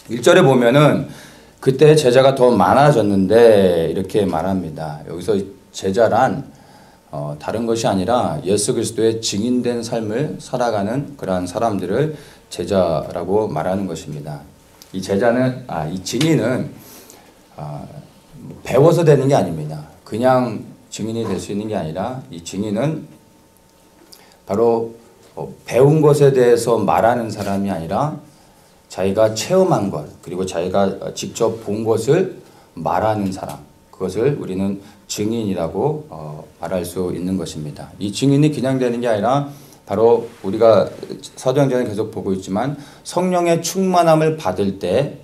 1절에 보면은 그때 제자가 더 많아졌는데 이렇게 말합니다. 여기서 제자란 다른 것이 아니라 예수 그리스도의 증인된 삶을 살아가는 그러한 사람들을 제자라고 말하는 것입니다. 이 제자는, 이 증인은 배워서 되는 게 아닙니다. 그냥 증인이 될 수 있는 게 아니라 이 증인은 바로 배운 것에 대해서 말하는 사람이 아니라 자기가 체험한 것, 그리고 자기가 직접 본 것을 말하는 사람, 그것을 우리는 증인이라고 말할 수 있는 것입니다. 이 증인이 그냥 되는 게 아니라 바로 우리가 사도행전을 계속 보고 있지만 성령의 충만함을 받을 때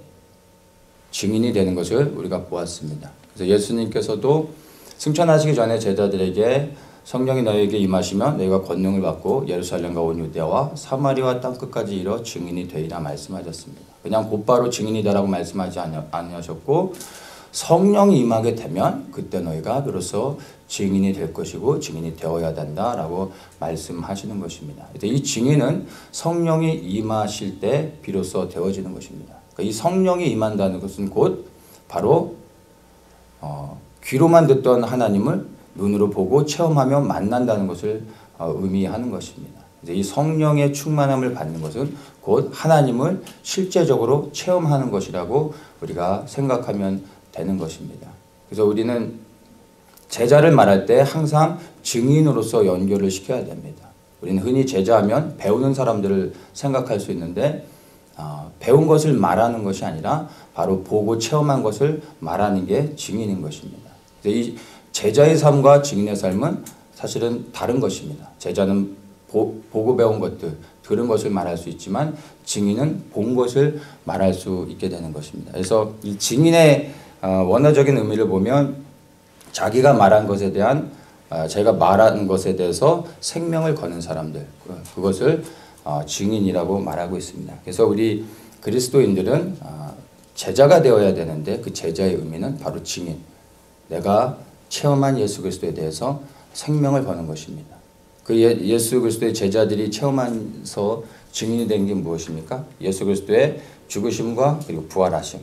증인이 되는 것을 우리가 보았습니다. 그래서 예수님께서도 승천하시기 전에 제자들에게 성령이 너희에게 임하시면 너희가 권능을 받고 예루살렘과 온 유대와 사마리아 땅끝까지 이르러 증인이 되리라 말씀하셨습니다. 그냥 곧바로 증인이 되라고 말씀하지 아니하셨고 성령이 임하게 되면 그때 너희가 비로소 증인이 될 것이고 증인이 되어야 된다라고 말씀하시는 것입니다. 이 증인은 성령이 임하실 때 비로소 되어지는 것입니다. 이 성령이 임한다는 것은 곧 바로 귀로만 듣던 하나님을 눈으로 보고 체험하며 만난다는 것을 의미하는 것입니다. 이 성령의 충만함을 받는 것은 곧 하나님을 실제적으로 체험하는 것이라고 우리가 생각하면 되는 것입니다. 그래서 우리는 제자를 말할 때 항상 증인으로서 연결을 시켜야 됩니다. 우리는 흔히 제자하면 배우는 사람들을 생각할 수 있는데 배운 것을 말하는 것이 아니라 바로 보고 체험한 것을 말하는 게 증인인 것입니다. 이 제자의 삶과 증인의 삶은 사실은 다른 것입니다. 제자는 보고 배운 것들, 들은 것을 말할 수 있지만 증인은 본 것을 말할 수 있게 되는 것입니다. 그래서 이 증인의 원어적인 의미를 보면 자기가 말한 것에 대한 자기가 말한 것에 대해서 생명을 거는 사람들, 그것을 증인이라고 말하고 있습니다. 그래서 우리 그리스도인들은 제자가 되어야 되는데 그 제자의 의미는 바로 증인, 내가 체험한 예수 그리스도에 대해서 생명을 거는 것입니다. 그 예수 그리스도의 제자들이 체험하면서 증인이 된 게 무엇입니까? 예수 그리스도의 죽으심과 그리고 부활하심,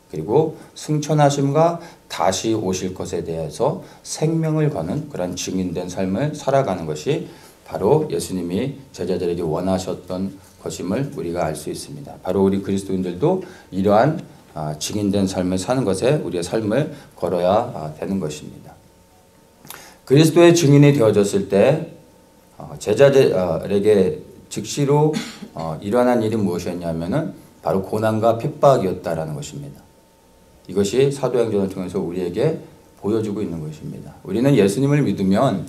그리고 승천하심과 다시 오실 것에 대해서 생명을 거는 그런 증인된 삶을 살아가는 것이 바로 예수님이 제자들에게 원하셨던 것임을 우리가 알 수 있습니다. 바로 우리 그리스도인들도 이러한 증인된 삶을 사는 것에 우리의 삶을 걸어야 되는 것입니다. 그리스도의 증인이 되어졌을 때 제자들에게 즉시로 일어난 일이 무엇이었냐면은 바로 고난과 핍박이었다라는 것입니다. 이것이 사도행전을 통해서 우리에게 보여주고 있는 것입니다. 우리는 예수님을 믿으면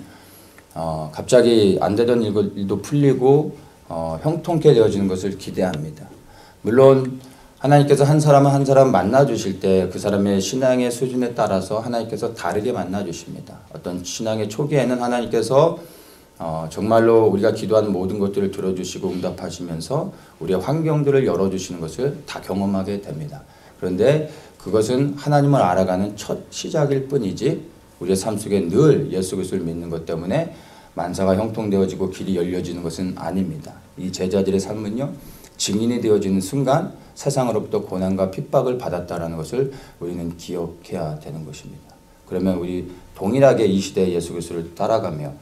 갑자기 안 되던 일도 풀리고 형통케 되어지는 것을 기대합니다. 물론 하나님께서 한 사람은 한 사람 만나주실 때 그 사람의 신앙의 수준에 따라서 하나님께서 다르게 만나주십니다. 어떤 신앙의 초기에는 하나님께서 정말로 우리가 기도하는 모든 것들을 들어주시고 응답하시면서 우리의 환경들을 열어주시는 것을 다 경험하게 됩니다. 그런데 그것은 하나님을 알아가는 첫 시작일 뿐이지 우리의 삶 속에 늘 예수 그리스도를 믿는 것 때문에 만사가 형통되어지고 길이 열려지는 것은 아닙니다. 이 제자들의 삶은요, 증인이 되어지는 순간 세상으로부터 고난과 핍박을 받았다라는 것을 우리는 기억해야 되는 것입니다. 그러면 우리 동일하게 이 시대의 예수 그리스도를 따라가며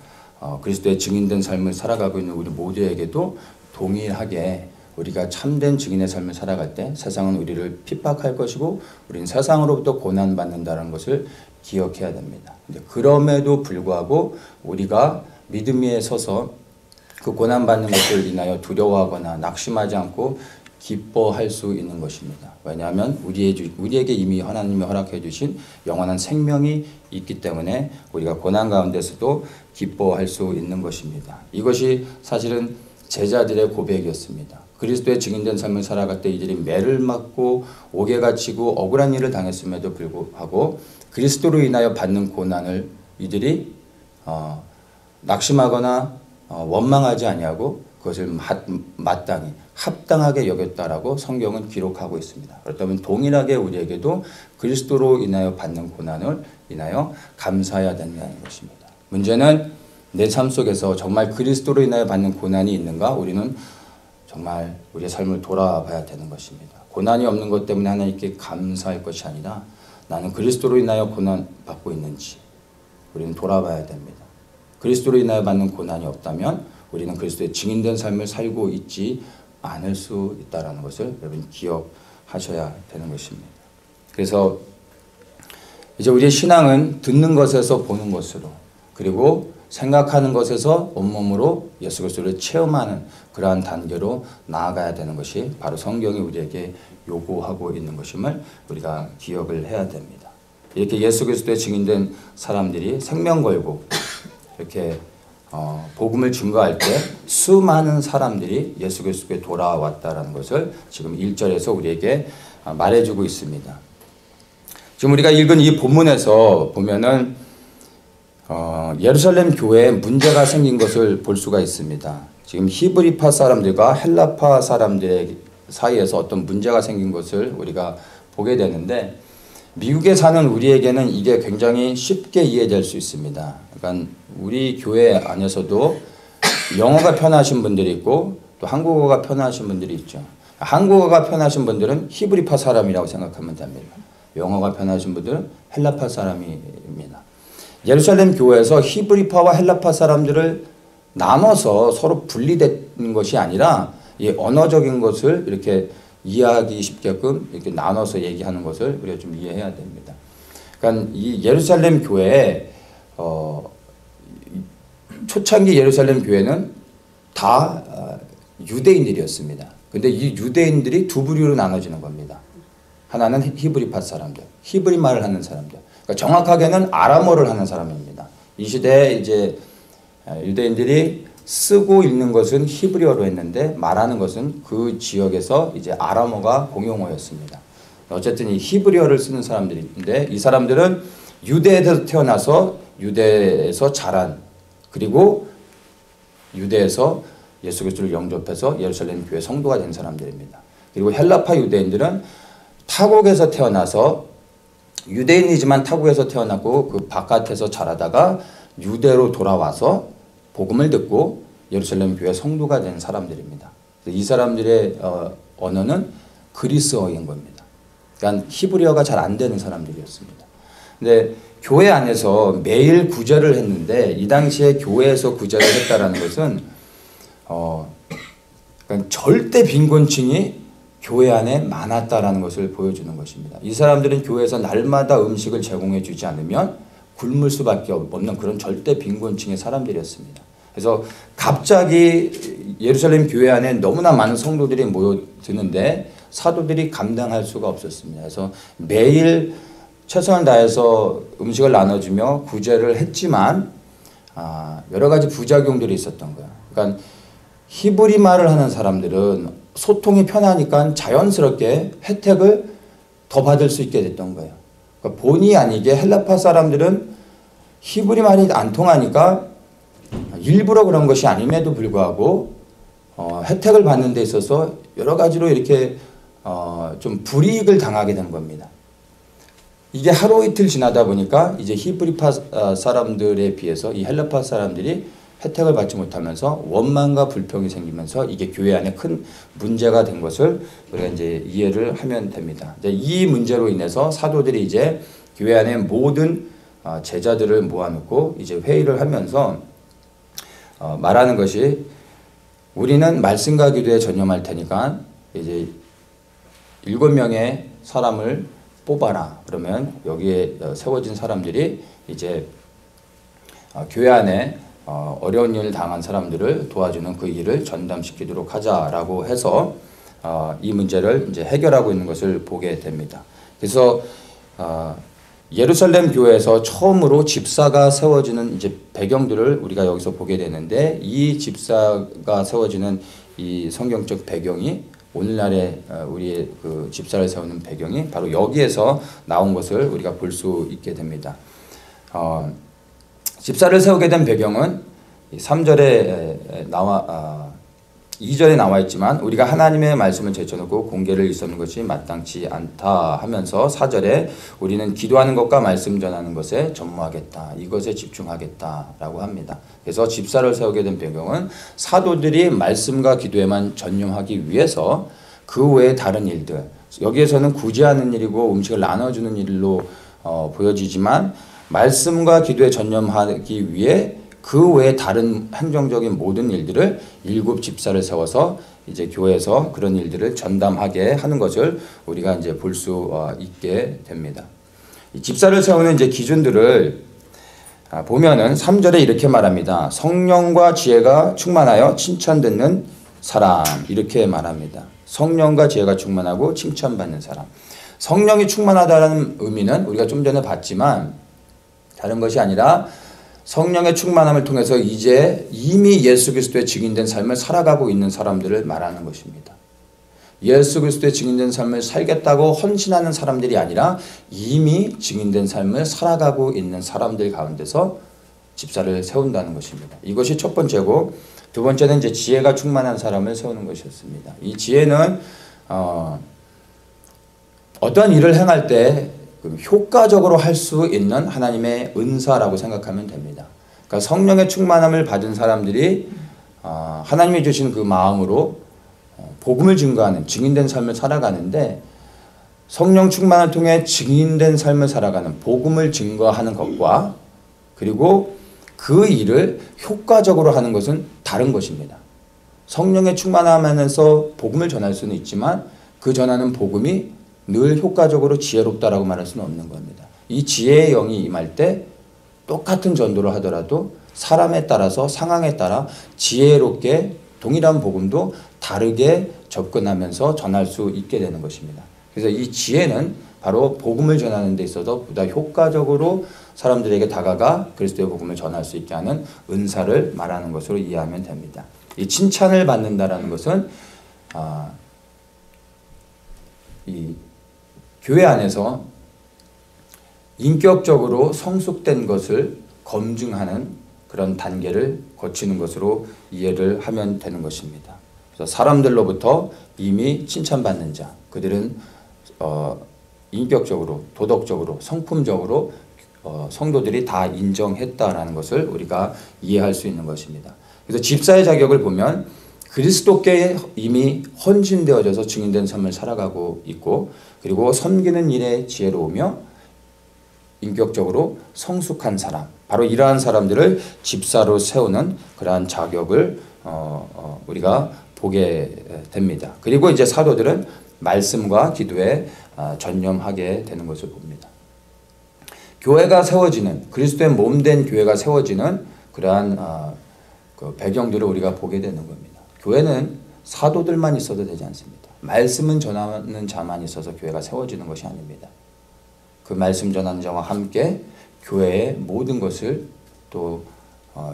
그리스도의 증인된 삶을 살아가고 있는 우리 모두에게도 동일하게 우리가 참된 증인의 삶을 살아갈 때 세상은 우리를 핍박할 것이고 우리는 세상으로부터 고난받는다는 것을 기억해야 됩니다. 근데 그럼에도 불구하고 우리가 믿음 위에 서서 그 고난받는 것을 인하여 두려워하거나 낙심하지 않고 기뻐할 수 있는 것입니다. 왜냐하면 우리에게 이미 하나님이 허락해 주신 영원한 생명이 있기 때문에 우리가 고난 가운데서도 기뻐할 수 있는 것입니다. 이것이 사실은 제자들의 고백이었습니다. 그리스도의 증인된 삶을 살아갈 때 이들이 매를 맞고 옥에 갇히고 억울한 일을 당했음에도 불구하고 그리스도로 인하여 받는 고난을 이들이 낙심하거나 원망하지 아니하고 그것을 마땅히 합당하게 여겼다라고 성경은 기록하고 있습니다. 그렇다면 동일하게 우리에게도 그리스도로 인하여 받는 고난을 인하여 감사해야 된다는 것입니다. 문제는 내 삶 속에서 정말 그리스도로 인하여 받는 고난이 있는가? 우리는 정말 우리의 삶을 돌아봐야 되는 것입니다. 고난이 없는 것 때문에 하나님께 감사할 것이 아니라 나는 그리스도로 인하여 고난받고 있는지 우리는 돌아봐야 됩니다. 그리스도로 인하여 받는 고난이 없다면 우리는 그리스도의 증인된 삶을 살고 있지 않을 수 있다는 것을 여러분 기억하셔야 되는 것입니다. 그래서 이제 우리의 신앙은 듣는 것에서 보는 것으로, 그리고 생각하는 것에서 온몸으로 예수 그리스도를 체험하는 그러한 단계로 나아가야 되는 것이 바로 성경이 우리에게 요구하고 있는 것임을 우리가 기억을 해야 됩니다. 이렇게 예수 그리스도의 증인된 사람들이 생명 걸고 이렇게 복음을 증거할 때 수많은 사람들이 예수 그리스도께 돌아왔다라는 것을 지금 1절에서 우리에게 말해주고 있습니다. 지금 우리가 읽은 이 본문에서 보면은 예루살렘 교회에 문제가 생긴 것을 볼 수가 있습니다. 지금 히브리파 사람들과 헬라파 사람들의 사이에서 어떤 문제가 생긴 것을 우리가 보게 되는데, 미국에 사는 우리에게는 이게 굉장히 쉽게 이해될 수 있습니다. 그러니까 우리 교회 안에서도 영어가 편하신 분들이 있고 또 한국어가 편하신 분들이 있죠. 한국어가 편하신 분들은 히브리파 사람이라고 생각하면 됩니다. 영어가 편하신 분들은 헬라파 사람입니다. 예루살렘 교회에서 히브리파와 헬라파 사람들을 나눠서 서로 분리된 것이 아니라 이 언어적인 것을 이렇게 이해하기 쉽게끔 이렇게 나눠서 얘기하는 것을 우리가 좀 이해해야 됩니다. 그러니까 이 예루살렘 교회에 초창기 예루살렘 교회는 다 유대인들이었습니다. 근데 이 유대인들이 두 부류로 나눠지는 겁니다. 하나는 히브리파 사람들, 히브리 말을 하는 사람들. 그러니까 정확하게는 아람어를 하는 사람입니다. 이 시대에 이제 유대인들이 쓰고 읽는 것은 히브리어로 했는데 말하는 것은 그 지역에서 이제 아람어가 공용어였습니다. 어쨌든 이 히브리어를 쓰는 사람들인데, 이 사람들은 유대에서 태어나서 유대에서 자란, 그리고 유대에서 예수 그리스도를 영접해서 예루살렘 교회 성도가 된 사람들입니다. 그리고 헬라파 유대인들은 타국에서 태어나서 유대인이지만 타국에서 태어나고 그 바깥에서 자라다가 유대로 돌아와서 복음을 듣고 예루살렘 교회 성도가 된 사람들입니다. 이 사람들의 언어는 그리스어인 겁니다. 그러니까 히브리어가 잘 안 되는 사람들이었습니다. 근데 교회 안에서 매일 구제를 했는데, 이 당시에 교회에서 구제를 했다라는 것은 그러니까 절대 빈곤층이 교회 안에 많았다라는 것을 보여주는 것입니다. 이 사람들은 교회에서 날마다 음식을 제공해 주지 않으면 굶을 수밖에 없는 그런 절대 빈곤층의 사람들이었습니다. 그래서 갑자기 예루살렘 교회 안에 너무나 많은 성도들이 모여드는데 사도들이 감당할 수가 없었습니다. 그래서 매일 최선을 다해서 음식을 나눠주며 구제를 했지만 여러 가지 부작용들이 있었던 거예요. 그러니까 히브리 말을 하는 사람들은 소통이 편하니까 자연스럽게 혜택을 더 받을 수 있게 됐던 거예요. 그러니까 본의 아니게 헬라파 사람들은 히브리 말이 안 통하니까 일부러 그런 것이 아님에도 불구하고 혜택을 받는 데 있어서 여러 가지로 이렇게 좀 불이익을 당하게 된 겁니다. 이게 하루 이틀 지나다 보니까 이제 히브리파 사람들에 비해서 이 헬라파 사람들이 혜택을 받지 못하면서 원망과 불평이 생기면서 이게 교회 안에 큰 문제가 된 것을 우리가 이제 이해를 하면 됩니다. 이제 이 문제로 인해서 사도들이 이제 교회 안에 모든 제자들을 모아놓고 이제 회의를 하면서 말하는 것이, 우리는 말씀과 기도에 전념할 테니까 이제 7명의 사람을 뽑아라. 그러면 여기에 세워진 사람들이 이제 교회 안에 어려운 일을 당한 사람들을 도와주는 그 일을 전담시키도록 하자라고 해서 이 문제를 이제 해결하고 있는 것을 보게 됩니다. 그래서 예루살렘 교회에서 처음으로 집사가 세워지는 이제 배경들을 우리가 여기서 보게 되는데, 이 집사가 세워지는 이 성경적 배경이 오늘날의 우리의 그 집사를 세우는 배경이 바로 여기에서 나온 것을 우리가 볼 수 있게 됩니다. 집사를 세우게 된 배경은 3절에 2절에 나와 있지만, 우리가 하나님의 말씀을 제쳐놓고 공개를 일삼는 것이 마땅치 않다 하면서 4절에 우리는 기도하는 것과 말씀 전하는 것에 전무하겠다, 이것에 집중하겠다라고 합니다. 그래서 집사를 세우게 된 배경은 사도들이 말씀과 기도에만 전념하기 위해서 그 외에 다른 일들, 여기에서는 구제하는 일이고 음식을 나눠주는 일로 보여지지만 말씀과 기도에 전념하기 위해 그 외에 다른 행정적인 모든 일들을 7 집사를 세워서 이제 교회에서 그런 일들을 전담하게 하는 것을 우리가 이제 볼 수 있게 됩니다. 이 집사를 세우는 이제 기준들을 보면은 3절에 이렇게 말합니다. 성령과 지혜가 충만하여 칭찬 듣는 사람, 이렇게 말합니다. 성령과 지혜가 충만하고 칭찬받는 사람. 성령이 충만하다는 의미는 우리가 좀 전에 봤지만 다른 것이 아니라 성령의 충만함을 통해서 이제 이미 예수 그리스도의 증인된 삶을 살아가고 있는 사람들을 말하는 것입니다. 예수 그리스도의 증인된 삶을 살겠다고 헌신하는 사람들이 아니라 이미 증인된 삶을 살아가고 있는 사람들 가운데서 집사를 세운다는 것입니다. 이것이 첫 번째고, 두 번째는 이제 지혜가 충만한 사람을 세우는 것이었습니다. 이 지혜는 어떠한 일을 행할 때 효과적으로 할 수 있는 하나님의 은사라고 생각하면 됩니다. 그러니까 성령의 충만함을 받은 사람들이 하나님이 주신 그 마음으로 복음을 증거하는 증인된 삶을 살아가는데, 성령 충만을 통해 증인된 삶을 살아가는 복음을 증거하는 것과 그리고 그 일을 효과적으로 하는 것은 다른 것입니다. 성령의 충만함에서 복음을 전할 수는 있지만 그 전하는 복음이 늘 효과적으로 지혜롭다라고 말할 수는 없는 겁니다. 이 지혜의 영이 임할 때 똑같은 전도를 하더라도 사람에 따라서 상황에 따라 지혜롭게 동일한 복음도 다르게 접근하면서 전할 수 있게 되는 것입니다. 그래서 이 지혜는 바로 복음을 전하는 데 있어서 보다 효과적으로 사람들에게 다가가 그리스도의 복음을 전할 수 있게 하는 은사를 말하는 것으로 이해하면 됩니다. 이 칭찬을 받는다라는 것은 이 교회 안에서 인격적으로 성숙된 것을 검증하는 그런 단계를 거치는 것으로 이해를 하면 되는 것입니다. 그래서 사람들로부터 이미 칭찬받는 자, 그들은 인격적으로, 도덕적으로, 성품적으로 성도들이 다 인정했다라는 것을 우리가 이해할 수 있는 것입니다. 그래서 집사의 자격을 보면 그리스도께 이미 헌신되어져서 증인된 삶을 살아가고 있고, 그리고 섬기는 일에 지혜로우며 인격적으로 성숙한 사람, 바로 이러한 사람들을 집사로 세우는 그러한 자격을 우리가 보게 됩니다. 그리고 이제 사도들은 말씀과 기도에 전념하게 되는 것을 봅니다. 교회가 세워지는, 그리스도의 몸된 교회가 세워지는 그러한 그 배경들을 우리가 보게 되는 겁니다. 교회는 사도들만 있어도 되지 않습니다. 말씀은 전하는 자만 있어서 교회가 세워지는 것이 아닙니다. 그 말씀 전하는 자와 함께 교회의 모든 것을 또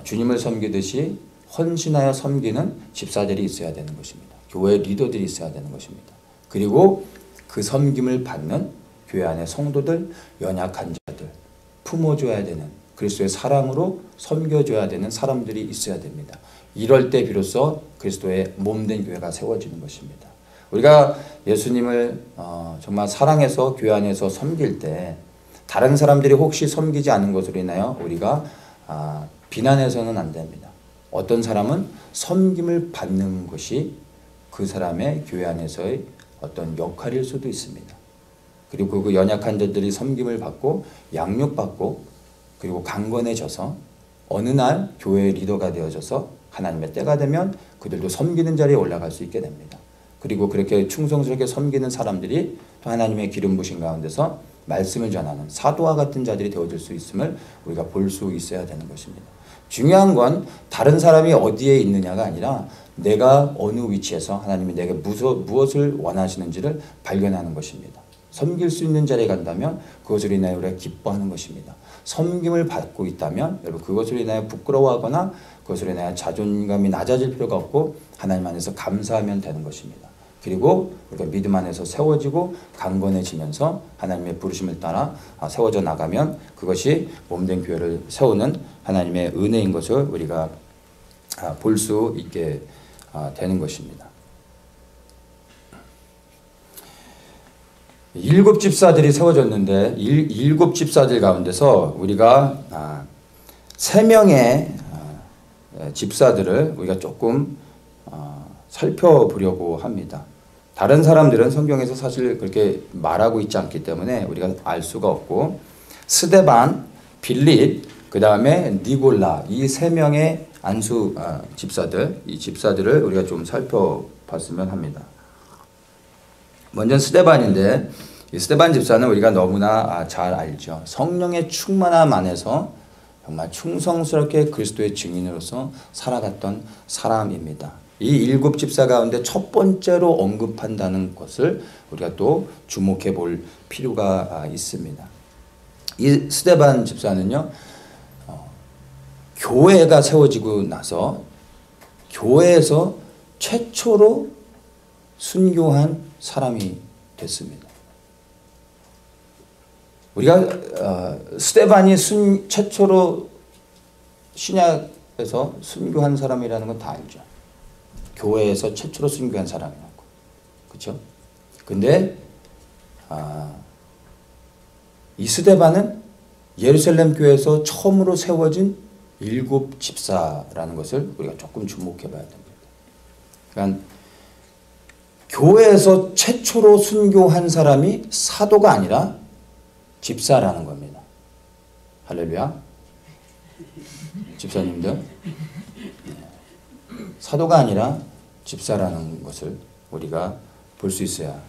주님을 섬기듯이 헌신하여 섬기는 집사들이 있어야 되는 것입니다. 교회 리더들이 있어야 되는 것입니다. 그리고 그 섬김을 받는 교회 안의 성도들, 연약한 자들, 품어줘야 되는, 그리스도의 사랑으로 섬겨줘야 되는 사람들이 있어야 됩니다. 이럴 때 비로소 그리스도의 몸된 교회가 세워지는 것입니다. 우리가 예수님을 정말 사랑해서 교회 안에서 섬길 때 다른 사람들이 혹시 섬기지 않는 것으로 인하여 우리가 비난해서는 안 됩니다. 어떤 사람은 섬김을 받는 것이 그 사람의 교회 안에서의 어떤 역할일 수도 있습니다. 그리고 그 연약한 자들이 섬김을 받고 양육받고 그리고 강건해져서 어느 날 교회의 리더가 되어져서 하나님의 때가 되면 그들도 섬기는 자리에 올라갈 수 있게 됩니다. 그리고 그렇게 충성스럽게 섬기는 사람들이 또 하나님의 기름 부신 가운데서 말씀을 전하는 사도와 같은 자들이 되어질 수 있음을 우리가 볼 수 있어야 되는 것입니다. 중요한 건 다른 사람이 어디에 있느냐가 아니라 내가 어느 위치에서 하나님이 내게 무엇을 원하시는지를 발견하는 것입니다. 섬길 수 있는 자리에 간다면 그것으로 인하여 우리가 기뻐하는 것입니다. 섬김을 받고 있다면 여러분 그것으로 인하여 부끄러워하거나 그것으로 인하여 자존감이 낮아질 필요가 없고 하나님 안에서 감사하면 되는 것입니다. 그리고 우리가 믿음 안에서 세워지고 강건해지면서 하나님의 부르심을 따라 세워져 나가면 그것이 몸된 교회를 세우는 하나님의 은혜인 것을 우리가 볼 수 있게 되는 것입니다. 7 집사들이 세워졌는데 7 집사들 가운데서 우리가 3명의 집사들을 우리가 조금 살펴보려고 합니다. 다른 사람들은 성경에서 사실 그렇게 말하고 있지 않기 때문에 우리가 알 수가 없고, 스데반, 빌립, 그 다음에 니골라, 이 세 명의 안수 집사들, 이 집사들을 우리가 좀 살펴봤으면 합니다. 먼저 스데반인데, 이 스데반 집사는 우리가 너무나 잘 알죠. 성령의 충만함 안에서 정말 충성스럽게 그리스도의 증인으로서 살아갔던 사람입니다. 이 7 집사 가운데 첫 번째로 언급한다는 것을 우리가 또 주목해 볼 필요가 있습니다. 이 스데반 집사는요, 교회가 세워지고 나서 교회에서 최초로 순교한 사람이 됐습니다. 우리가 스데반이 최초로 신약에서 순교한 사람이라는 건 다 알죠. 교회에서 최초로 순교한 사람이라고. 그렇죠? 근데 이 스데반은 예루살렘 교회에서 처음으로 세워진 7 집사라는 것을 우리가 조금 주목해 봐야 됩니다. 그러니까 교회에서 최초로 순교한 사람이 사도가 아니라 집사라는 겁니다. 할렐루야. 집사님들, 사도가 아니라 집사라는 것을 우리가 볼 수 있어야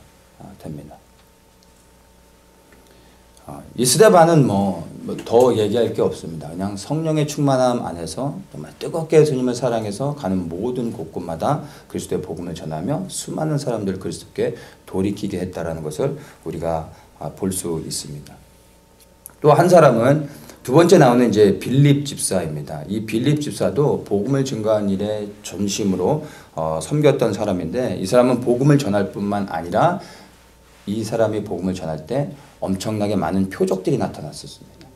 됩니다. 이 스데반은 더 얘기할 게 없습니다. 그냥 성령의 충만함 안에서 정말 뜨겁게 주님을 사랑해서 가는 모든 곳곳마다 그리스도의 복음을 전하며 수많은 사람들을 그리스도께 돌이키게 했다라는 것을 우리가 볼 수 있습니다. 또 한 사람은 두 번째 나오는 이제 빌립 집사입니다. 이 빌립 집사도 복음을 증거한 일에 전심으로 섬겼던 사람인데, 이 사람은 복음을 전할 뿐만 아니라 이 사람이 복음을 전할 때 엄청나게 많은 표적들이 나타났었습니다.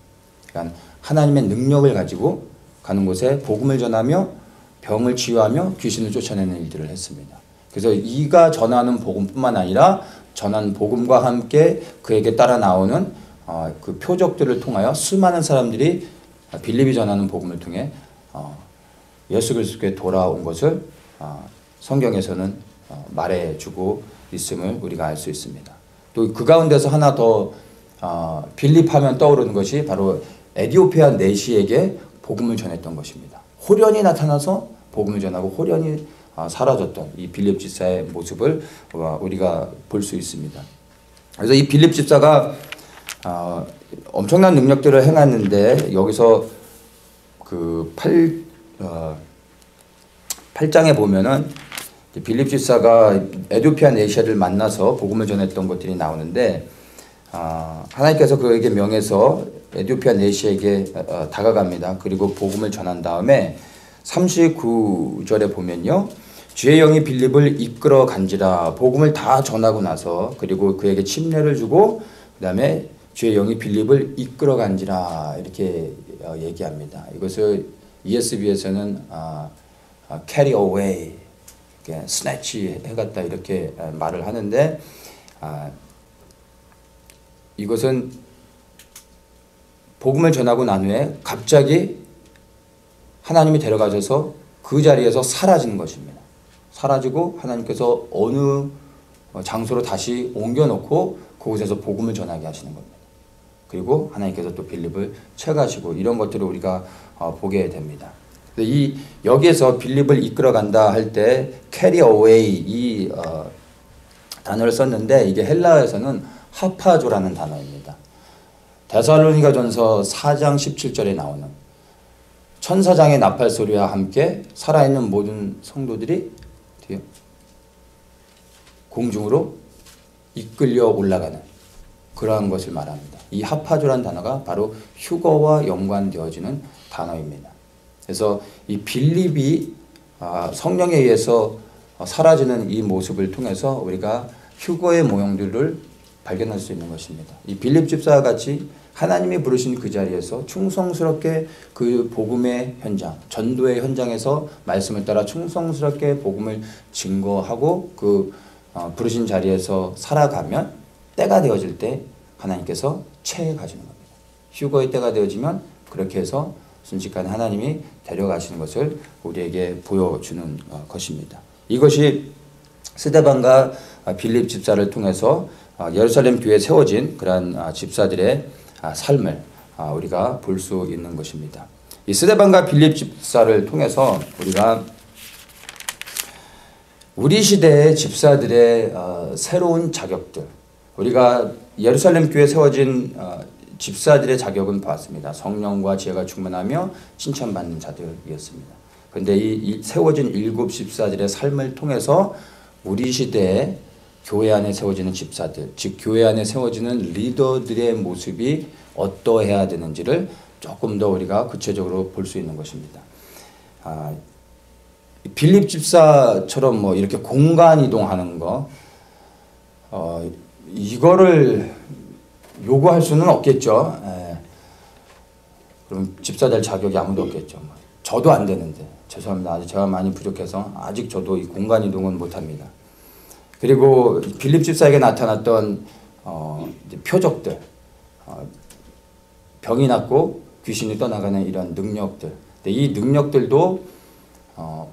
그러니까 하나님의 능력을 가지고 가는 곳에 복음을 전하며 병을 치유하며 귀신을 쫓아내는 일들을 했습니다. 그래서 이가 전하는 복음뿐만 아니라 전한 복음과 함께 그에게 따라 나오는 그 표적들을 통하여 수많은 사람들이 빌립이 전하는 복음을 통해 예수 그리스도께 돌아온 것을 성경에서는 말해주고 있음을 우리가 알 수 있습니다. 또 그 가운데서 하나 더 빌립하면 떠오르는 것이 바로 에디오피아 내시에게 복음을 전했던 것입니다. 호련히 나타나서 복음을 전하고 호련히 사라졌던 이 빌립 집사의 모습을 우리가 볼 수 있습니다. 그래서 이 빌립 집사가 엄청난 능력들을 행했는데, 여기서 그 8장에 보면은 빌립 집사가 에디오피아 내시아를 만나서 복음을 전했던 것들이 나오는데, 하나님께서 그에게 명해서 에디오피아 내시에게 다가갑니다. 그리고 복음을 전한 다음에 39절에 보면요, 주의 영이 빌립을 이끌어 간지라. 복음을 다 전하고 나서, 그리고 그에게 침례를 주고 그 다음에 주의 영이 빌립을 이끌어 간지라, 이렇게 얘기합니다. 이것을 ESV에서는 carry away, snatch 해갔다, 이렇게 말을 하는데, 이것은 복음을 전하고 난 후에 갑자기 하나님이 데려가셔서 그 자리에서 사라지는 것입니다. 사라지고 하나님께서 어느 장소로 다시 옮겨놓고 그곳에서 복음을 전하게 하시는 겁니다. 그리고 하나님께서 또 빌립을 채가시고, 이런 것들을 우리가 보게 됩니다. 여기에서 빌립을 이끌어간다 할 때 carry away 이 단어를 썼는데, 이게 헬라어에서는 하파조라는 단어입니다. 데살로니가전서 4장 17절에 나오는 천사장의 나팔 소리와 함께 살아있는 모든 성도들이 공중으로 이끌려 올라가는 그러한 것을 말합니다. 이 하파조라는 단어가 바로 휴거와 연관되어지는 단어입니다. 그래서 이 빌립이 성령에 의해서 사라지는 이 모습을 통해서 우리가 휴거의 모형들을 발견할 수 있는 것입니다. 이 빌립 집사와 같이 하나님이 부르신 그 자리에서 충성스럽게 그 복음의 현장, 전도의 현장에서 말씀을 따라 충성스럽게 복음을 증거하고 그 부르신 자리에서 살아가면 때가 되어질 때 하나님께서 채가시는 겁니다. 휴거의 때가 되어지면 그렇게 해서 순식간에 하나님이 데려가시는 것을 우리에게 보여주는 것입니다. 이것이 스데반과 빌립 집사를 통해서 예루살렘 교회에 세워진 그러한 집사들의 삶을 우리가 볼 수 있는 것입니다. 이 스데반과 빌립 집사를 통해서 우리가 우리 시대의 집사들의 새로운 자격들, 우리가 예루살렘 교회에 세워진 집사들의 자격은 봤습니다. 성령과 지혜가 충만하며 칭찬받는 자들이었습니다. 그런데 이 세워진 7 집사들의 삶을 통해서 우리 시대에 교회 안에 세워지는 집사들, 즉 교회 안에 세워지는 리더들의 모습이 어떠해야 되는지를 조금 더 우리가 구체적으로 볼 수 있는 것입니다. 빌립 집사처럼 뭐 이렇게 공간 이동하는 거, 이거를 요구할 수는 없겠죠. 그럼 집사 될 자격이 아무도 없겠죠. 저도 안 되는데, 죄송합니다. 아직 제가 많이 부족해서 아직 저도 이 공간 이동은 못합니다. 그리고 빌립 집사에게 나타났던 표적들, 병이 낫고 귀신이 떠나가는 이런 능력들, 이 능력들도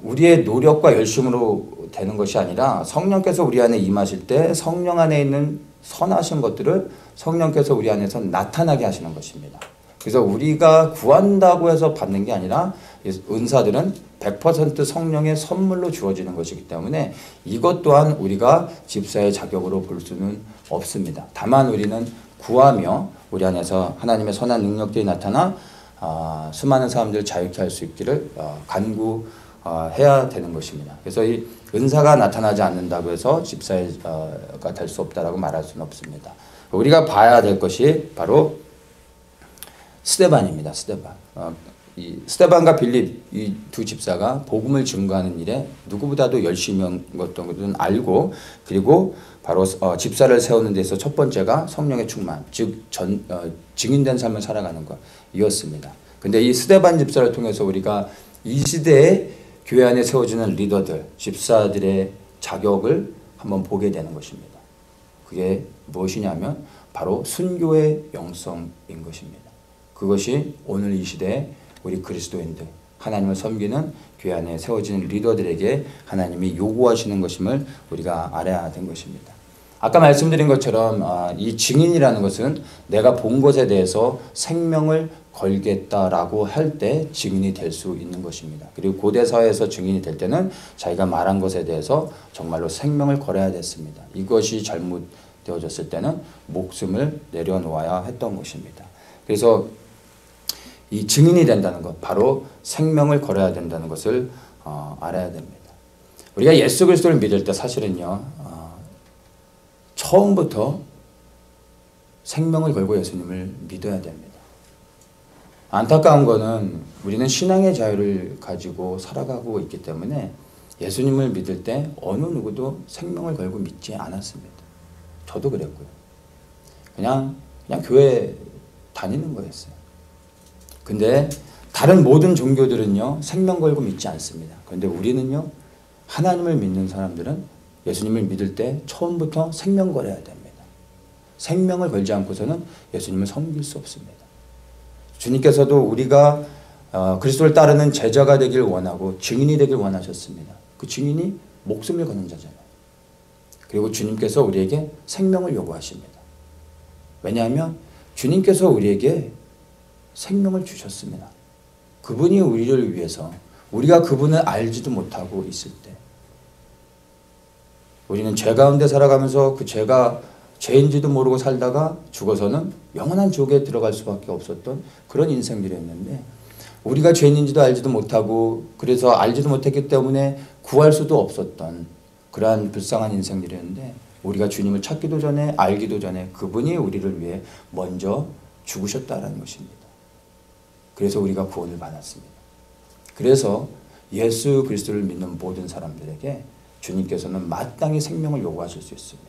우리의 노력과 열심으로 되는 것이 아니라 성령께서 우리 안에 임하실 때 성령 안에 있는 선하신 것들을 성령께서 우리 안에서 나타나게 하시는 것입니다. 그래서 우리가 구한다고 해서 받는 게 아니라 은사들은 100% 성령의 선물로 주어지는 것이기 때문에 이것 또한 우리가 집사의 자격으로 볼 수는 없습니다. 다만 우리는 구하며 우리 안에서 하나님의 선한 능력들이 나타나 수많은 사람들을 자유케 할 수 있기를 간구해야 되는 것입니다. 그래서 이 은사가 나타나지 않는다고 해서 집사가 될 수 없다라고 말할 수는 없습니다. 우리가 봐야 될 것이 바로 스데반입니다. 스데반. 이 스데반과 빌립 이 2 집사가 복음을 증거하는 일에 누구보다도 열심히 한 것은 알고, 그리고 바로 집사를 세우는 데서 첫 번째가 성령의 충만, 즉 증인된 삶을 살아가는 것 이었습니다. 근데 이 스데반 집사를 통해서 우리가 이 시대에 교회 안에 세워지는 리더들, 집사들의 자격을 한번 보게 되는 것입니다. 그게 무엇이냐면 바로 순교의 영성인 것입니다. 그것이 오늘 이 시대에 우리 그리스도인들, 하나님을 섬기는 교회 안에 세워지는 리더들에게 하나님이 요구하시는 것임을 우리가 알아야 된 것입니다. 아까 말씀드린 것처럼 이 증인이라는 것은 내가 본 것에 대해서 생명을 걸겠다라고 할 때 증인이 될 수 있는 것입니다. 그리고 고대 사회에서 증인이 될 때는 자기가 말한 것에 대해서 정말로 생명을 걸어야 됐습니다. 이것이 잘못되어졌을 때는 목숨을 내려놓아야 했던 것입니다. 그래서 이 증인이 된다는 것, 바로 생명을 걸어야 된다는 것을 알아야 됩니다. 우리가 예수 그리스도를 믿을 때 사실은요, 처음부터 생명을 걸고 예수님을 믿어야 됩니다. 안타까운 거는 우리는 신앙의 자유를 가지고 살아가고 있기 때문에 예수님을 믿을 때 어느 누구도 생명을 걸고 믿지 않았습니다. 저도 그랬고요. 그냥 교회 다니는 거였어요. 근데 다른 모든 종교들은요, 생명 걸고 믿지 않습니다. 그런데 우리는요, 하나님을 믿는 사람들은 예수님을 믿을 때 처음부터 생명 걸어야 됩니다. 생명을 걸지 않고서는 예수님을 섬길 수 없습니다. 주님께서도 우리가 그리스도를 따르는 제자가 되길 원하고 증인이 되길 원하셨습니다. 그 증인이 목숨을 거는 자잖아요. 그리고 주님께서 우리에게 생명을 요구하십니다. 왜냐하면 주님께서 우리에게 생명을 주셨습니다. 그분이 우리를 위해서, 우리가 그분을 알지도 못하고 있을 때, 우리는 죄 가운데 살아가면서 그 죄가 죄인지도 모르고 살다가 죽어서는 영원한 지옥에 들어갈 수밖에 없었던 그런 인생들이었는데, 우리가 죄인인지도 알지도 못하고 그래서 알지도 못했기 때문에 구할 수도 없었던 그러한 불쌍한 인생들이었는데, 우리가 주님을 찾기도 전에 알기도 전에 그분이 우리를 위해 먼저 죽으셨다는 것입니다. 그래서 우리가 구원을 받았습니다. 그래서 예수 그리스도를 믿는 모든 사람들에게 주님께서는 마땅히 생명을 요구하실 수 있습니다.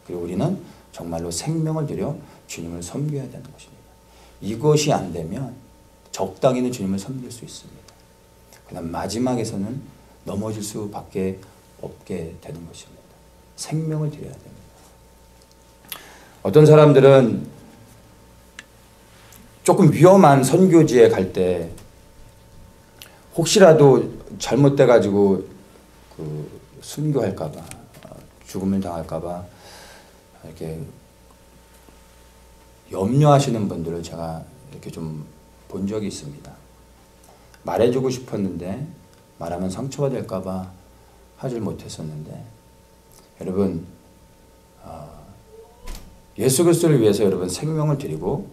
그리고 우리는 정말로 생명을 들여 주님을 섬겨야 되는 것입니다. 이것이 안 되면 적당히는 주님을 섬길 수 있습니다. 그다음 마지막에서는 넘어질 수밖에 없게 되는 것입니다. 생명을 드려야 됩니다. 어떤 사람들은 조금 위험한 선교지에 갈 때 혹시라도 잘못돼가지고 순교할까봐 죽음을 당할까봐 이렇게 염려하시는 분들을 제가 이렇게 좀 본 적이 있습니다. 말해주고 싶었는데 말하면 상처가 될까봐 하질 못했었는데, 여러분 예수 그리스도를 위해서 여러분 생명을 드리고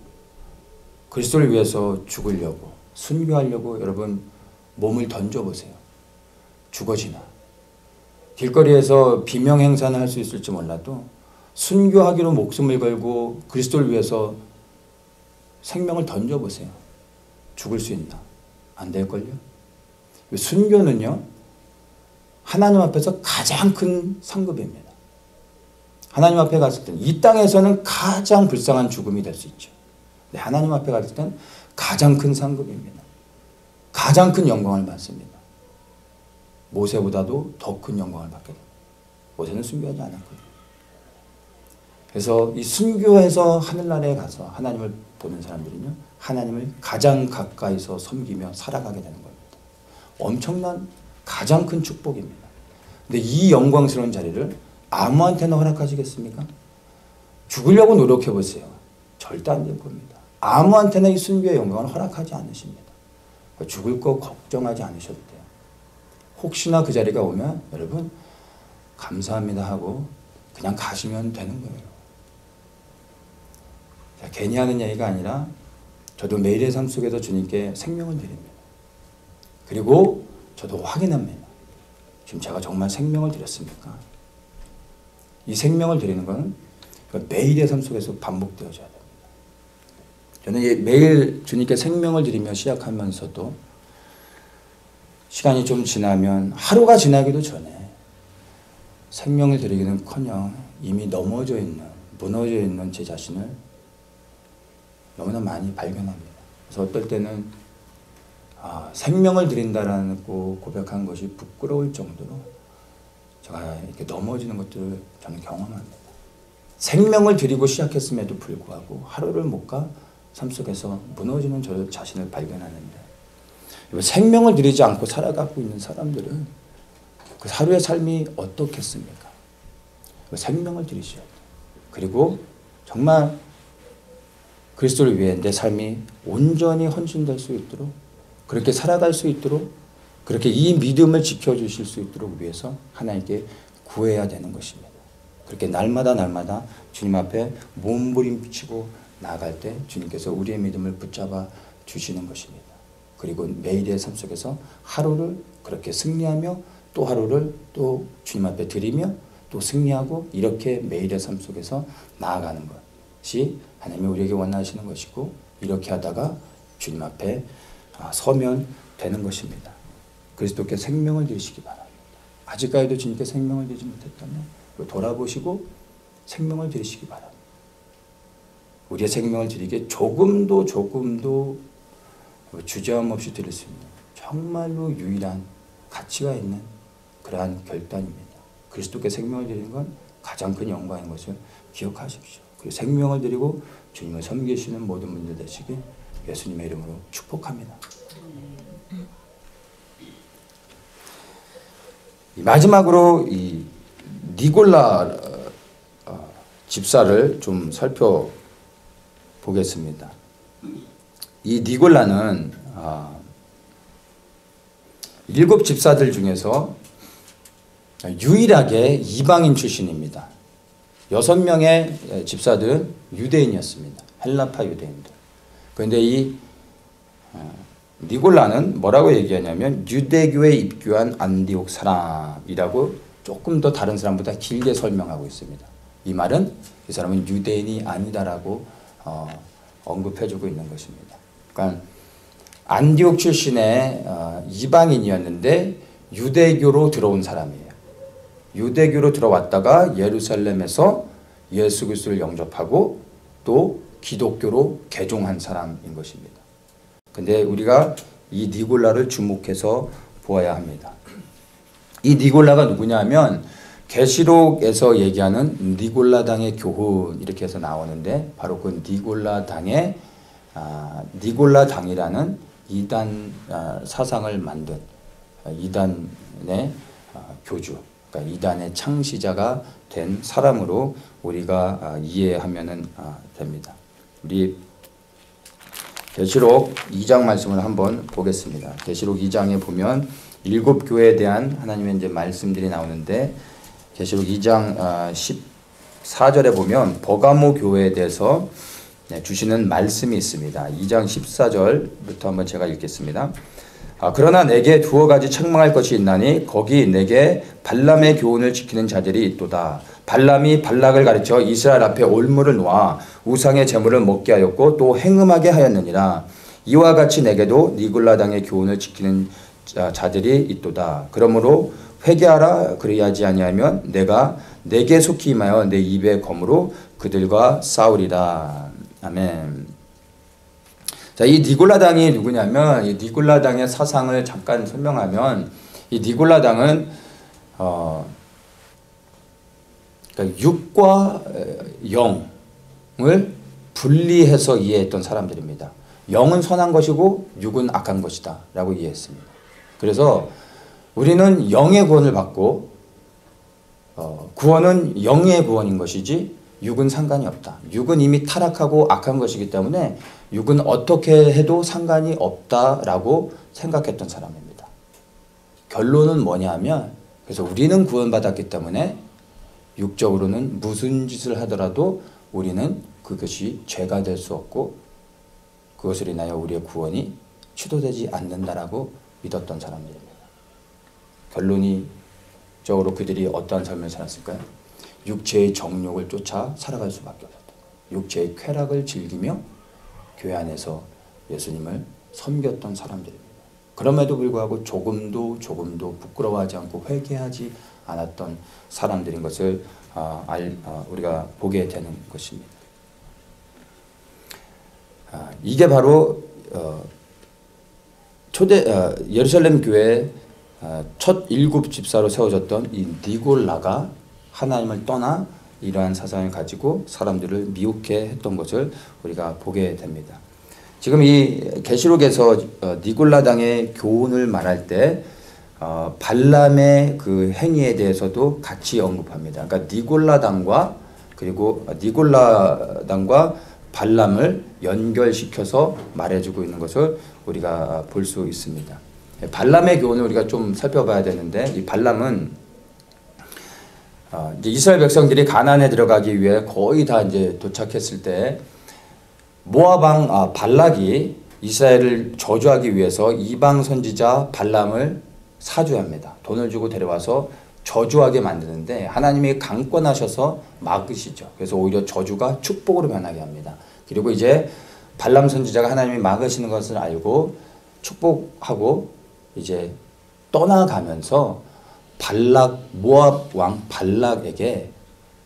그리스도를 위해서 죽으려고 순교하려고 여러분 몸을 던져보세요. 죽어지나. 길거리에서 비명 행사는 할 수 있을지 몰라도 순교하기로 목숨을 걸고 그리스도를 위해서 생명을 던져보세요. 죽을 수 있나? 안 될걸요? 순교는요, 하나님 앞에서 가장 큰 상급입니다. 하나님 앞에 갔을 때는 이 땅에서는 가장 불쌍한 죽음이 될 수 있죠. 근데 하나님 앞에 갔을 때는 가장 큰 상급입니다. 가장 큰 영광을 받습니다. 모세보다도 더 큰 영광을 받게 됩니다. 모세는 순교하지 않았거든요. 그래서 이 순교해서 하늘나라에 가서 하나님을 보는 사람들은요, 하나님을 가장 가까이서 섬기며 살아가게 되는 겁니다. 엄청난 가장 큰 축복입니다. 근데 이 영광스러운 자리를 아무한테나 허락하시겠습니까? 죽으려고 노력해 보세요. 절대 안 될 겁니다. 아무한테나 이 순교의 영광을 허락하지 않으십니다. 죽을 거 걱정하지 않으셔도 돼요. 혹시나 그 자리가 오면 여러분 감사합니다 하고 그냥 가시면 되는 거예요. 자, 괜히 하는 얘기가 아니라 저도 매일의 삶 속에서 주님께 생명을 드립니다. 그리고 저도 확인합니다. 지금 제가 정말 생명을 드렸습니까? 이 생명을 드리는 것은 매일의 삶 속에서 반복되어져야 됩니다. 저는 매일 주님께 생명을 드리며 시작하면서도 시간이 좀 지나면 하루가 지나기도 전에 생명을 드리기는커녕 이미 넘어져 있는, 무너져 있는 제 자신을 너무나 많이 발견합니다. 그래서 어떨 때는 생명을 드린다라는 고백한 것이 부끄러울 정도로 제가 이렇게 넘어지는 것들을 저는 경험합니다. 생명을 드리고 시작했음에도 불구하고 하루를 못 가 삶 속에서 무너지는 저 자신을 발견하는데, 생명을 드리지 않고 살아가고 있는 사람들은 그 하루의 삶이 어떻겠습니까? 생명을 드리셔야 돼요. 그리고 정말 그리스도를 위해 내 삶이 온전히 헌신될 수 있도록, 그렇게 살아갈 수 있도록, 그렇게 이 믿음을 지켜주실 수 있도록 위해서 하나님께 구해야 되는 것입니다. 그렇게 날마다 주님 앞에 몸부림치고 나아갈 때 주님께서 우리의 믿음을 붙잡아 주시는 것입니다. 그리고 매일의 삶 속에서 하루를 그렇게 승리하며 또 하루를 또 주님 앞에 드리며 또 승리하고, 이렇게 매일의 삶 속에서 나아가는 것이 하나님이 우리에게 원하시는 것이고, 이렇게 하다가 주님 앞에 서면 되는 것입니다. 그리스도께 생명을 드리시기 바랍니다. 아직까지도 주님께 생명을 드리지 못했다면 돌아보시고 생명을 드리시기 바랍니다. 우리의 생명을 드리기에 조금도 주저함 없이 드릴 수 있는 정말로 유일한 가치가 있는 그러한 결단입니다. 그리스도께 생명을 드리는 건 가장 큰 영광인 것을 기억하십시오. 그리고 생명을 드리고 주님을 섬기시는 모든 분들 되시길 예수님의 이름으로 축복합니다. 마지막으로 이 니골라 집사를 좀 살펴보겠습니다. 이 니골라는 7 집사들 중에서 유일하게 이방인 출신입니다. 6명의 집사들은 유대인이었습니다. 헬라파 유대인들. 그런데 이 니골라는 뭐라고 얘기하냐면 유대교에 입교한 안디옥 사람이라고 조금 더 다른 사람보다 길게 설명하고 있습니다. 이 말은 이 사람은 유대인이 아니다라고 언급해주고 있는 것입니다. 그러니까 안디옥 출신의 이방인이었는데 유대교로 들어온 사람이에요. 유대교로 들어왔다가 예루살렘에서 예수 그리스도를 영접하고 또 기독교로 개종한 사람인 것입니다. 근데 우리가 이 니골라를 주목해서 보아야 합니다. 이 니골라가 누구냐면 계시록에서 얘기하는 니골라당의 교훈 이렇게 해서 나오는데, 바로 그 니골라당이라는 이단 사상을 만든 이단의 교주, 그러니까 이단의 창시자가 된 사람으로 우리가 이해하면 됩니다. 우리 계시록 2장 말씀을 한번 보겠습니다. 계시록 2장에 보면 7교회에 대한 하나님의 이제 말씀들이 나오는데 계시록 2장 14절에 보면 버가모 교회에 대해서 주시는 말씀이 있습니다. 2장 14절부터 한번 제가 읽겠습니다. 그러나 내게 두어 가지 책망할 것이 있나니 거기 내게 발람의 교훈을 지키는 자들이 있도다. 발람이 발락을 가르쳐 이스라엘 앞에 올무를 놓아 우상의 제물을 먹게 하였고 또 행음하게 하였느니라. 이와 같이 내게도 니골라당의 교훈을 지키는 자들이 있도다. 그러므로 회개하라. 그리하지 아니하면 내가 내게 속히 임하여 내 입의 검으로 그들과 싸우리라. 아멘. 자, 이 니골라당이 누구냐면 이 니골라당의 사상을 잠깐 설명하면 이 니골라당은 그러니까 육과 영을 분리해서 이해했던 사람들입니다. 영은 선한 것이고 육은 악한 것이다 라고 이해했습니다. 그래서 우리는 영의 구원을 받고 구원은 영의 구원인 것이지 육은 상관이 없다. 육은 이미 타락하고 악한 것이기 때문에 육은 어떻게 해도 상관이 없다라고 생각했던 사람입니다. 결론은 뭐냐면 그래서 우리는 구원받았기 때문에 육적으로는 무슨 짓을 하더라도 우리는 그것이 죄가 될 수 없고 그것을 인하여 우리의 구원이 취소되지 않는다라고 믿었던 사람들입니다. 결론적으로 그들이 어떠한 삶을 살았을까요? 육체의 정욕을 쫓아 살아갈 수밖에 없었다. 육체의 쾌락을 즐기며 교회 안에서 예수님을 섬겼던 사람들입니다. 그럼에도 불구하고 조금도 부끄러워하지 않고 회개하지 않았던 사람들인 것을 우리가 보게 되는 것입니다. 이게 바로 예루살렘 교회 첫 일곱 집사로 세워졌던 이 니골라가 하나님을 떠나 이러한 사상을 가지고 사람들을 미혹해 했던 것을 우리가 보게 됩니다. 지금 이 계시록에서 니골라당의 교훈을 말할 때 발람의 그 행위에 대해서도 같이 언급합니다. 그러니까 니골라당과 발람을 연결시켜서 말해주고 있는 것을 우리가 볼 수 있습니다. 발람의 교훈을 우리가 좀 살펴봐야 되는데 이 발람은 이제 이스라엘 백성들이 가나안에 들어가기 위해 거의 다 이제 도착했을 때 모압 왕 발락이 이스라엘을 저주하기 위해서 이방 선지자 발람을 사주합니다. 돈을 주고 데려와서 저주하게 만드는데 하나님이 강권하셔서 막으시죠. 그래서 오히려 저주가 축복으로 변하게 합니다. 그리고 이제 발람 선지자가 하나님이 막으시는 것을 알고 축복하고 이제 떠나가면서 모압 왕 발락에게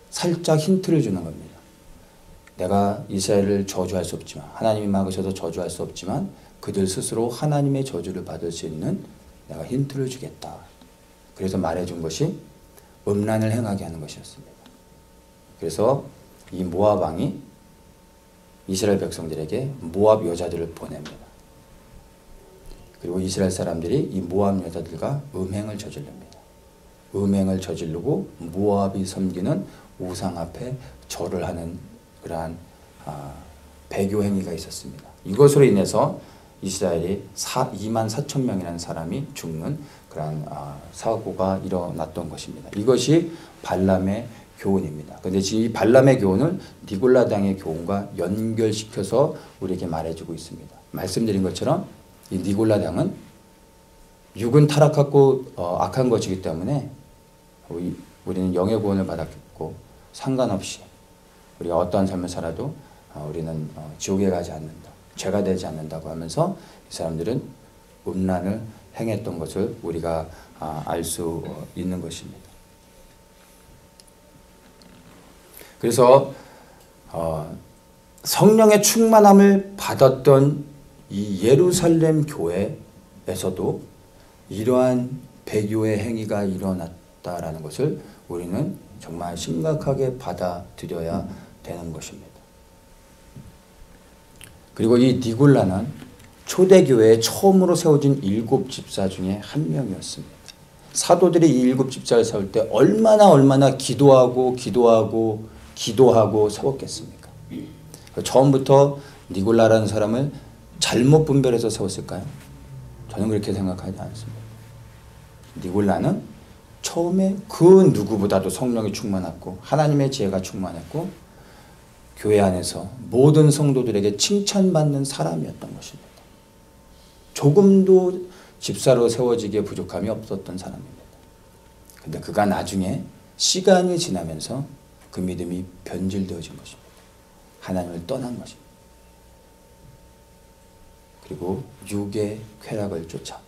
살짝 힌트를 주는 겁니다. 내가 이스라엘을 저주할 수 없지만 하나님이 막으셔도 저주할 수 없지만 그들 스스로 하나님의 저주를 받을 수 있는 내가 힌트를 주겠다. 그래서 말해준 것이 음란을 행하게 하는 것이었습니다. 그래서 이 모압 왕이 이스라엘 백성들에게 모압 여자들을 보냅니다. 그리고 이스라엘 사람들이 이 모압 여자들과 음행을 저지릅니다. 음행을 저지르고 모압이 섬기는 우상 앞에 절을 하는 그러한 배교 행위가 있었습니다. 이것으로 인해서 이스라엘이 2만 4천 명이라는 사람이 죽는 그러한 사고가 일어났던 것입니다. 이것이 발람의 교훈입니다. 그런데 지금 이 발람의 교훈을 니골라당의 교훈과 연결시켜서 우리에게 말해주고 있습니다. 말씀드린 것처럼 이 니골라당은 육은 타락하고 악한 것이기 때문에 우리는 영의 구원을 받았고 상관없이 우리가 어떠한 삶을 살아도 우리는 지옥에 가지 않는다. 죄가 되지 않는다고 하면서 이 사람들은 음란을 행했던 것을 우리가 알 수 있는 것입니다. 그래서 성령의 충만함을 받았던 이 예루살렘 교회에서도 이러한 배교의 행위가 일어났다라는 것을 우리는 정말 심각하게 받아들여야 되는 것입니다. 그리고 이 니골라는 초대교회에 처음으로 세워진 7 집사 중에 한 명이었습니다. 사도들이 이 7 집사를 세울 때 얼마나 기도하고 세웠겠습니까? 처음부터 니골라라는 사람을 잘못 분별해서 세웠을까요? 저는 그렇게 생각하지 않습니다. 니골라는 처음에 그 누구보다도 성령이 충만했고 하나님의 지혜가 충만했고 교회 안에서 모든 성도들에게 칭찬받는 사람이었던 것입니다. 조금도 집사로 세워지기에 부족함이 없었던 사람입니다. 근데 그가 나중에 시간이 지나면서 그 믿음이 변질되어진 것입니다. 하나님을 떠난 것입니다. 그리고 육의 쾌락을 쫓아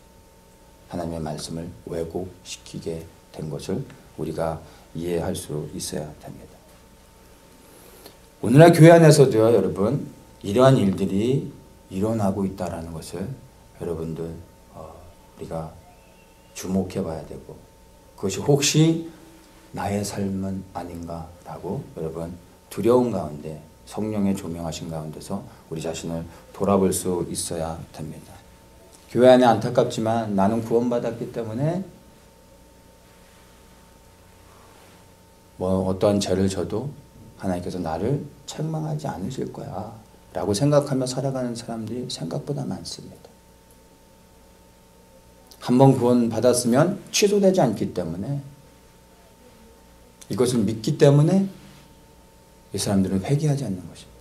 하나님의 말씀을 왜곡시키게 된 것을 우리가 이해할 수 있어야 됩니다. 오늘날 교회 안에서도요, 여러분, 이러한 일들이 일어나고 있다는 것을 여러분들 우리가 주목해 봐야 되고, 그것이 혹시 나의 삶은 아닌가라고 여러분 두려운 가운데 성령의 조명하신 가운데서 우리 자신을 돌아볼 수 있어야 됩니다. 교회 안에 안타깝지만 나는 구원받았기 때문에 어떠한 죄를 져도 하나님께서 나를 책망하지 않으실 거야 라고 생각하며 살아가는 사람들이 생각보다 많습니다. 한번 구원받았으면 취소되지 않기 때문에, 이것을 믿기 때문에 이 사람들은 회개하지 않는 것입니다.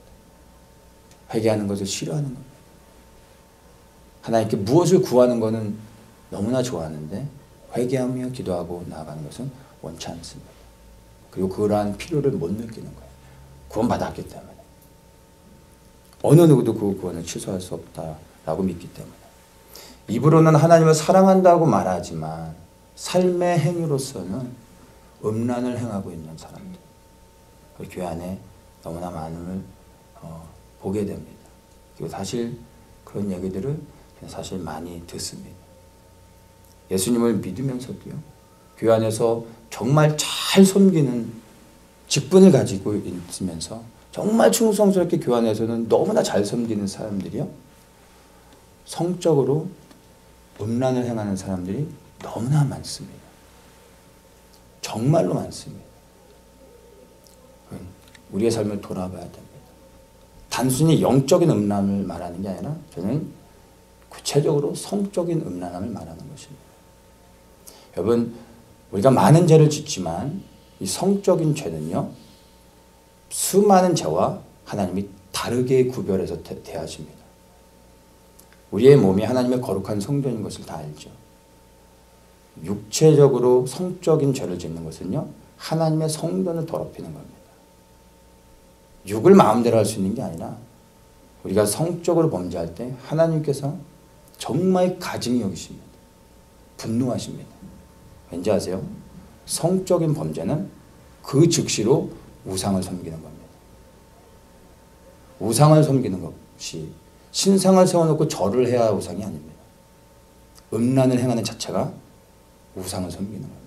회개하는 것을 싫어하는 겁니다. 하나님께 무엇을 구하는 것은 너무나 좋아하는데 회개하며 기도하고 나아가는 것은 원치 않습니다. 그리고 그러한 필요를 못 느끼는 거예요. 구원받았기 때문에. 어느 누구도 그 구원을 취소할 수 없다라고 믿기 때문에. 입으로는 하나님을 사랑한다고 말하지만 삶의 행위로서는 음란을 행하고 있는 사람들. 교회 안에 너무나 많음을 보게 됩니다. 그리고 사실 그런 얘기들을 사실 많이 듣습니다. 예수님을 믿으면서도요, 교회 안에서 정말 잘 섬기는 직분을 가지고 있으면서 정말 충성스럽게 교회 안에서는 너무나 잘 섬기는 사람들이요, 성적으로 음란을 행하는 사람들이 너무나 많습니다. 정말로 많습니다. 우리의 삶을 돌아봐야 됩니다. 단순히 영적인 음란을 말하는 게 아니라 저는 구체적으로 성적인 음란함을 말하는 것입니다. 여러분, 우리가 많은 죄를 짓지만 이 성적인 죄는요, 수많은 죄와 하나님이 다르게 구별해서 대하십니다. 우리의 몸이 하나님의 거룩한 성전인 것을 다 알죠. 육체적으로 성적인 죄를 짓는 것은요, 하나님의 성전을 더럽히는 겁니다. 육을 마음대로 할 수 있는 게 아니라 우리가 성적으로 범죄할 때 하나님께서 정말 가증히 여기십니다. 분노하십니다. 왠지 아세요? 성적인 범죄는 그 즉시로 우상을 섬기는 겁니다. 우상을 섬기는 것이 신상을 세워놓고 절을 해야 우상이 아닙니다. 음란을 행하는 자체가 우상을 섬기는 겁니다.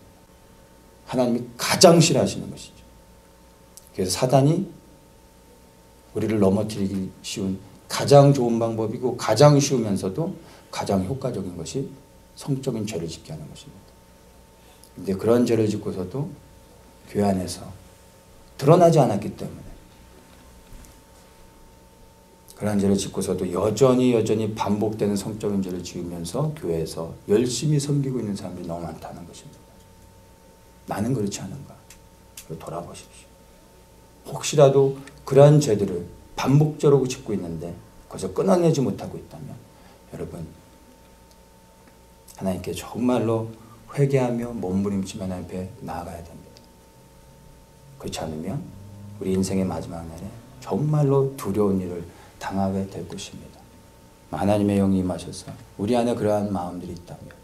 하나님이 가장 싫어하시는 것이죠. 그래서 사단이 우리를 넘어뜨리기 쉬운 가장 좋은 방법이고 가장 쉬우면서도 가장 효과적인 것이 성적인 죄를 짓게 하는 것입니다. 그런데 그런 죄를 짓고서도 교회 안에서 드러나지 않았기 때문에, 그런 죄를 짓고서도 여전히 반복되는 성적인 죄를 지으면서 교회에서 열심히 섬기고 있는 사람들이 너무 많다는 것입니다. 나는 그렇지 않은가? 돌아보십시오. 혹시라도 그러한 죄들을 반복적으로 짓고 있는데 그것을 끊어내지 못하고 있다면 여러분, 하나님께 정말로 회개하며 몸부림치며 하나님 앞에 나아가야 됩니다. 그렇지 않으면 우리 인생의 마지막 날에 정말로 두려운 일을 당하게 될 것입니다. 하나님의 영이 임하셔서 우리 안에 그러한 마음들이 있다면,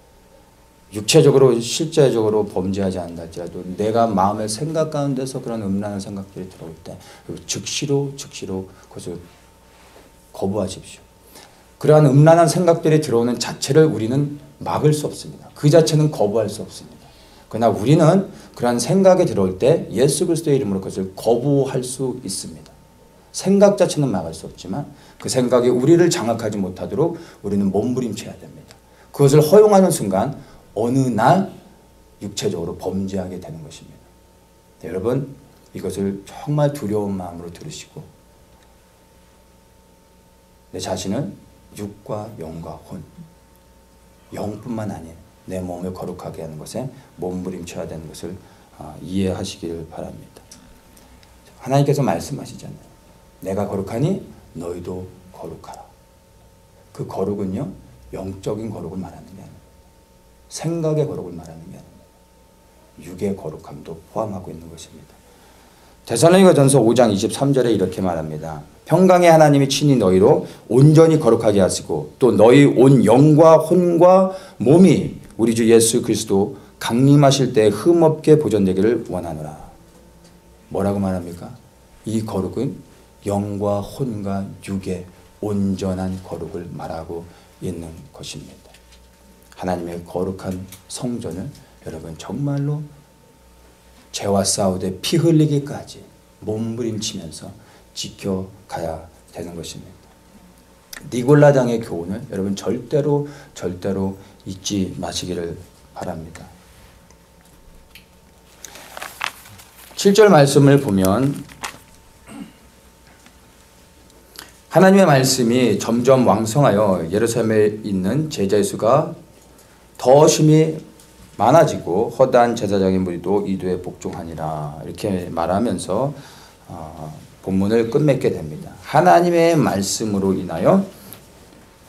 육체적으로 실제적으로 범죄하지 않는다 할지라도 내가 마음의 생각 가운데서 그런 음란한 생각들이 들어올 때 즉시로 그것을 거부하십시오. 그러한 음란한 생각들이 들어오는 자체를 우리는 막을 수 없습니다. 그 자체는 거부할 수 없습니다. 그러나 우리는 그러한 생각이 들어올 때 예수 그리스도의 이름으로 그것을 거부할 수 있습니다. 생각 자체는 막을 수 없지만 그 생각이 우리를 장악하지 못하도록 우리는 몸부림쳐야 됩니다. 그것을 허용하는 순간 어느 날 육체적으로 범죄하게 되는 것입니다. 여러분, 이것을 정말 두려운 마음으로 들으시고 내 자신은 육과 영과 혼, 영뿐만 아닌 내 몸을 거룩하게 하는 것에 몸부림쳐야 되는 것을 이해하시기를 바랍니다. 하나님께서 말씀하시잖아요. 내가 거룩하니 너희도 거룩하라. 그 거룩은요, 영적인 거룩을 말하는 게 아닙니다. 생각의 거룩을 말하는 게 아닙니다. 육의 거룩함도 포함하고 있는 것입니다. 데살로니가전서 5장 23절에 이렇게 말합니다. 평강의 하나님이 친히 너희로 온전히 거룩하게 하시고 또 너희 온 영과 혼과 몸이 우리 주 예수 그리스도 강림하실 때 흠없게 보존되기를 원하노라. 뭐라고 말합니까? 이 거룩은 영과 혼과 육의 온전한 거룩을 말하고 있는 것입니다. 하나님의 거룩한 성전을 여러분 정말로 죄와 싸우되 피 흘리기까지 몸부림치면서 지켜가야 되는 것입니다. 니골라당의 교훈을 여러분 절대로 잊지 마시기를 바랍니다. 7절 말씀을 보면 하나님의 말씀이 점점 왕성하여 예루살렘에 있는 제자의 수가 더 심히 많아지고 허다한 제사장의 무리도 이도에 복종하니라. 이렇게 말하면서 본문을 끝맺게 됩니다. 하나님의 말씀으로 인하여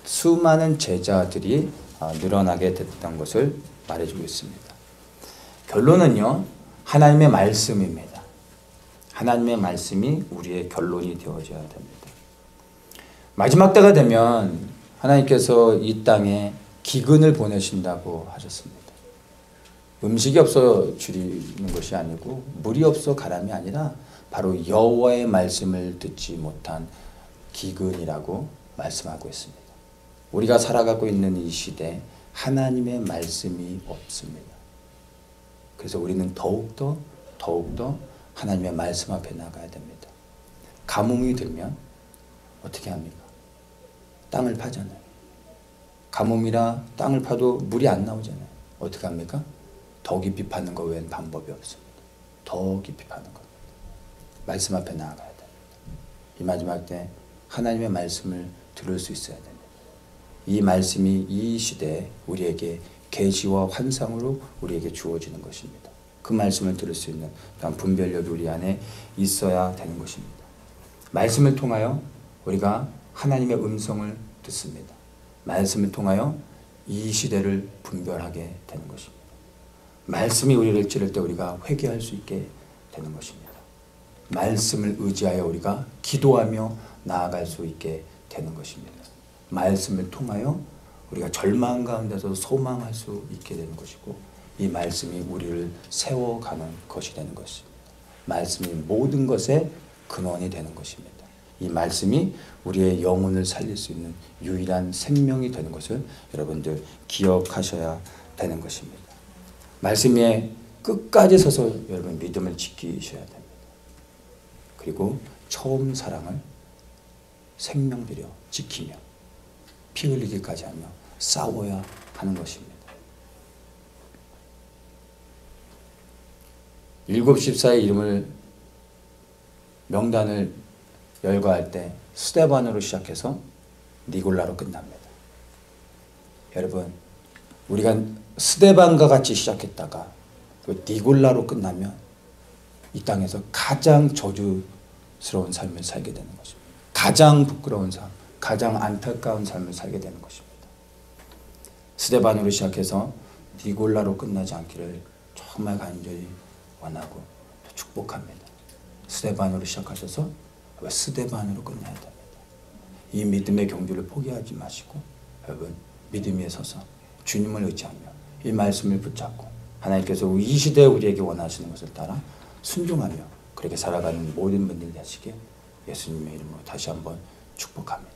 수많은 제자들이 늘어나게 됐던 것을 말해주고 있습니다. 결론은요, 하나님의 말씀입니다. 하나님의 말씀이 우리의 결론이 되어져야 됩니다. 마지막 때가 되면 하나님께서 이 땅에 기근을 보내신다고 하셨습니다. 음식이 없어 줄이는 것이 아니고 물이 없어 가람이 아니라 바로 여호와의 말씀을 듣지 못한 기근이라고 말씀하고 있습니다. 우리가 살아가고 있는 이 시대에 하나님의 말씀이 없습니다. 그래서 우리는 더욱더 하나님의 말씀 앞에 나가야 됩니다. 가뭄이 들면 어떻게 합니까? 땅을 파잖아요. 가뭄이라 땅을 파도 물이 안 나오잖아요. 어떻게 합니까? 더 깊이 파는 것 외엔 방법이 없습니다. 더 깊이 파는 것. 말씀 앞에 나아가야 됩니다. 이 마지막 때 하나님의 말씀을 들을 수 있어야 됩니다. 이 말씀이 이 시대에 우리에게 계시와 환상으로 우리에게 주어지는 것입니다. 그 말씀을 들을 수 있는 분별력이 우리 안에 있어야 되는 것입니다. 말씀을 통하여 우리가 하나님의 음성을 듣습니다. 말씀을 통하여 이 시대를 분별하게 되는 것입니다. 말씀이 우리를 찌를 때 우리가 회개할 수 있게 되는 것입니다. 말씀을 의지하여 우리가 기도하며 나아갈 수 있게 되는 것입니다. 말씀을 통하여 우리가 절망 가운데서 소망할 수 있게 되는 것이고 이 말씀이 우리를 세워가는 것이 되는 것입니다. 말씀이 모든 것의 근원이 되는 것입니다. 이 말씀이 우리의 영혼을 살릴 수 있는 유일한 생명이 되는 것을 여러분들 기억하셔야 되는 것입니다. 말씀에 끝까지 서서 여러분 믿음을 지키셔야 됩니다. 그리고 처음 사랑을 생명 들여 지키며 피 흘리기까지 하며 싸워야 하는 것입니다. 일곱 집사의 이름을 명단을 열거할 때 스데반으로 시작해서 니골라로 끝납니다. 여러분, 우리가 스데반과 같이 시작했다가 니골라로 끝나면 이 땅에서 가장 저주스러운 삶을 살게 되는 것입니다. 가장 부끄러운 삶, 가장 안타까운 삶을 살게 되는 것입니다. 스데반으로 시작해서 니골라로 끝나지 않기를 정말 간절히 원하고 축복합니다. 스데반으로 시작하셔서 스데반으로 끝나야 됩니다. 이 믿음의 경주를 포기하지 마시고 여러분 믿음 위에 서서 주님을 의지하며 이 말씀을 붙잡고 하나님께서 이 시대에 우리에게 원하시는 것을 따라 순종하며 그렇게 살아가는 모든 분들 되시길 예수님의 이름으로 다시 한번 축복합니다.